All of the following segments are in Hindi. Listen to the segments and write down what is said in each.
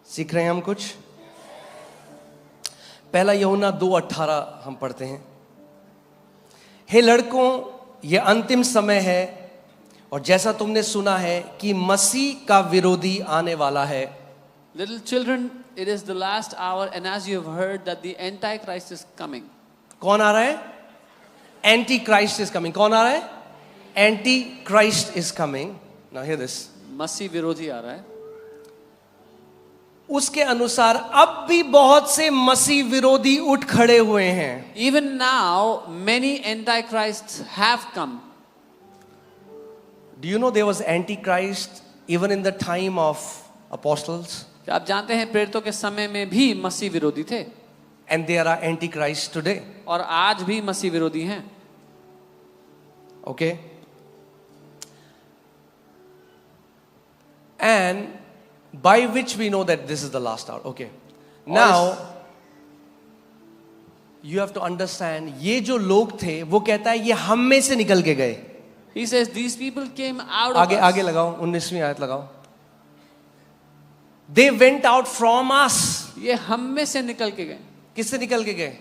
सीख रहे हैं हम कुछ? पहला यूहन्ना 2:18 हम पढ़ते हैं। हे लड़कों, ये अंतिम समय है और जैसा तुमने सुना है कि मसीह का विरोधी आने वाला है। Little children, it is the last hour, and as you have heard that the Antichrist is coming. कौन आ रहा है? Antichrist is coming. कौन आ रहा है? Antichrist is coming. Now hear this. मसीह विरोधी आ रहा है। उसके अनुसार अब भी बहुत से मसीह विरोधी उठ खड़े हुए हैं। Even now, many antichrists have come. Do you know there was antichrist even in the time of apostles? क्या आप जानते हैं प्रेरितों के समय में भी मसीह विरोधी थे? And there are antichrists today. और आज भी मसीह विरोधी हैं। Okay? And by which we know that this is the last hour. Okay. Now you have to understand, ये जो लोग थे वो कहता है ये हम में से निकल के गए। He says these people came out of us. आगे लगाओ, 19वीं आयत लगाओ। They went out from us. ये हम में से निकल के गए। किससे निकल के गए?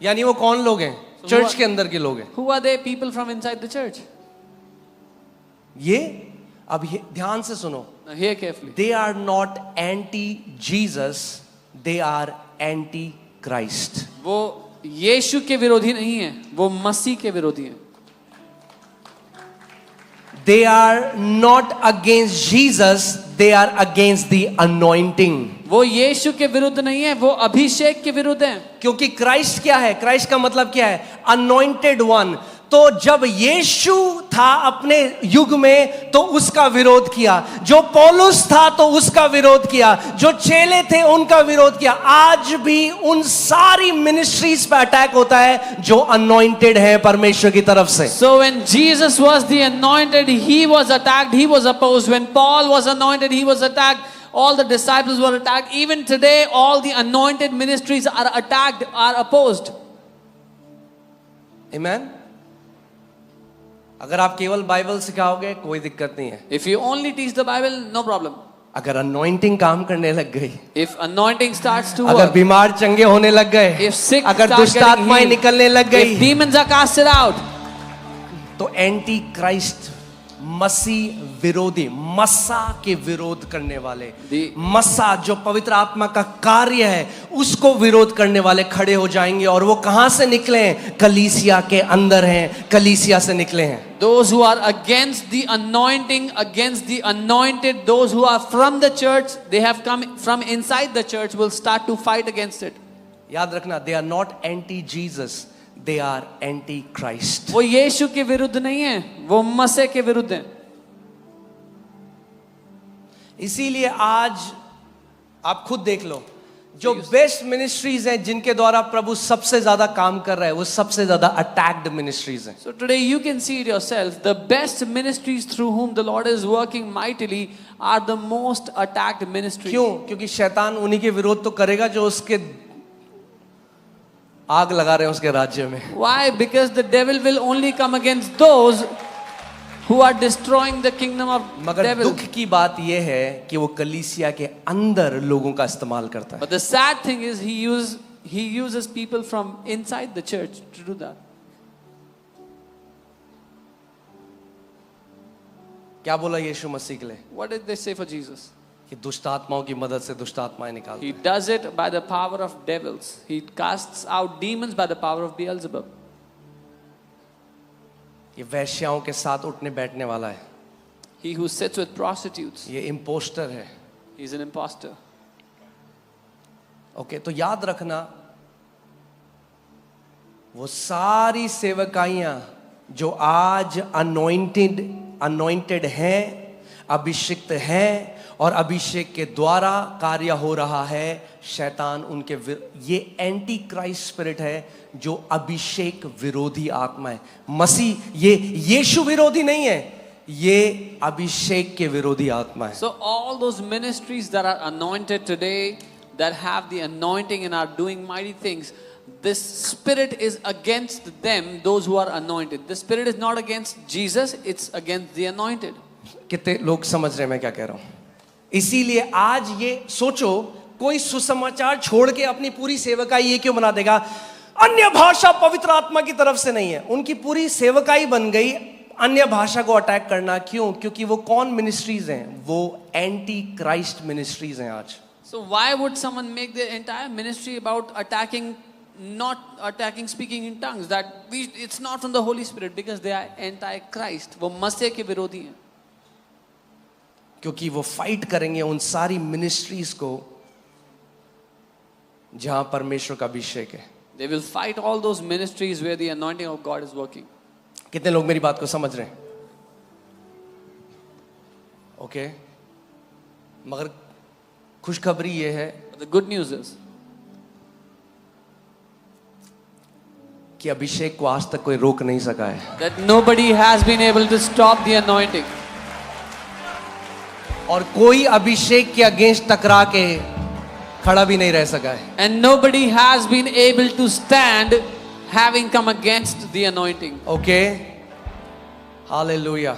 यानी वो कौन लोग हैं? चर्च के अंदर के लोग हैं। Who are they? People from inside the church. ये अब ध्यान से सुनो। Now hear carefully. They are not anti-Jesus, they are anti-Christ. वो यीशु के विरोधी नहीं है, वो मसीह के विरोधी हैं। They are not against Jesus, they are against the anointing. वो यीशु के विरुद्ध नहीं है, वो अभिषेक के विरुद्ध है। क्योंकि क्राइस्ट क्या है? क्राइस्ट का मतलब क्या है? Anointed one. तो जब यीशु था अपने युग में तो उसका विरोध किया, जो पौलुस था तो उसका विरोध किया, जो चेले थे उनका विरोध किया। आज भी उन सारी मिनिस्ट्रीज पे अटैक होता है जो अनॉइंटेड है परमेश्वर की तरफ से। So when Jesus was the anointed, he was attacked, he was opposed. When Paul was anointed, he was attacked. All the disciples were attacked. Even today, all the anointed ministries are attacked, are opposed. Amen. अगर आप केवल बाइबल सिखाओगे कोई दिक्कत नहीं है। If you only teach the Bible, no problem. अगर अनॉइंटिंग काम करने लग गई, If anointing starts to अगर work, बीमार चंगे होने लग गए, if sick अगर start दुष्ट getting आत्माएं healed, निकलने लग गई, if demons are casted out, तो एंटी क्राइस्ट मसीह विरोधी, मस्सा के विरोध करने वाले, मस्सा जो पवित्र आत्मा का कार्य है उसको विरोध करने वाले खड़े हो जाएंगे। और वो कहां से निकले हैं? कलीसिया के अंदर हैं, कलीसिया से निकले हैं। those who are against the anointing, against the anointed, those who are from the church, they have come from inside the church, will start to fight against it. याद रखना, they are not anti Jesus, they are anti Christ. वो यीशु के विरुद्ध नहीं है, वो मसीह के विरुद्ध है। इसीलिए आज आप खुद देख लो, जो बेस्ट मिनिस्ट्रीज हैं जिनके द्वारा प्रभु सबसे ज्यादा काम कर रहा है, वो सबसे ज्यादा अटैक्ड मिनिस्ट्रीज हैं। So today you can see it yourself. The best ministries through whom the Lord is working mightily are the most attacked ministries. क्यों? क्योंकि शैतान उन्हीं के विरोध तो करेगा जो उसके आग लगा रहे हैं उसके राज्य में। Why? Because the devil will only come against those who are destroying the kingdom of मगर devil. दुख की बात यह है कि वो कलीसिया के अंदर लोगों का इस्तेमाल करता है। But the sad thing is he uses people from inside the church to do that. क्या बोला यीशु मसीह के लिए? What did they say for Jesus? कि दुष्ट आत्माओं की मदद से दुष्ट आत्माएं निकालता He है। does it by the power of devils. He casts out demons by the power of Beelzebub. ये वैश्याओं के साथ उठने बैठने वाला है। He who sits with prostitutes, ये इम्पोस्टर है। he is an imposter. Okay, तो याद रखना, वो सारी सेवकाइयां जो आज अनॉइंटेड हैं, अभिषिक्त हैं और अभिषेक के द्वारा कार्य हो रहा है, शैतान उनके ये एंटी क्राइस्ट स्पिरिट है जो अभिषेक विरोधी आत्मा है। मसीह ये यीशु विरोधी नहीं है, ये अभिषेक के विरोधी आत्मा है। So all those ministries that are anointed today, that have the anointing and are doing mighty things, this spirit is against them, those who are anointed. The spirit is not against Jesus, it's against the anointed. कितने लोग समझ रहे हैं मैं क्या कह रहा हूं? इसीलिए आज ये सोचो, कोई सुसमाचार छोड़ के अपनी पूरी सेवकाई ये क्यों बना देगा? अन्य भाषा पवित्र आत्मा की तरफ से नहीं है। उनकी पूरी सेवकाई बन गई अन्य भाषा को अटैक करना। क्यों? क्योंकि वो कौन मिनिस्ट्रीज हैं? वो एंटी क्राइस्ट मिनिस्ट्रीज हैं आज। So why would someone make their entire ministry about not attacking speaking in tongues? It's not from the Holy Spirit, because they are anti-Christ. वो मसीह के विरोधी हैं। क्योंकि वो फाइट करेंगे उन सारी मिनिस्ट्रीज को जहां परमेश्वर का अभिषेक है। They will fight all those ministries where the anointing of God is working. कितने लोग मेरी बात को समझ रहे हैं? ओके, मगर खुशखबरी ये है But the good news is कि अभिषेक को आज तक कोई रोक नहीं सका है। that nobody has been able to stop the anointing. और कोई अभिषेक के अगेंस्ट टकरा के खड़ा भी नहीं रह सका है। And nobody has been able to stand having come against the anointing. Okay, hallelujah.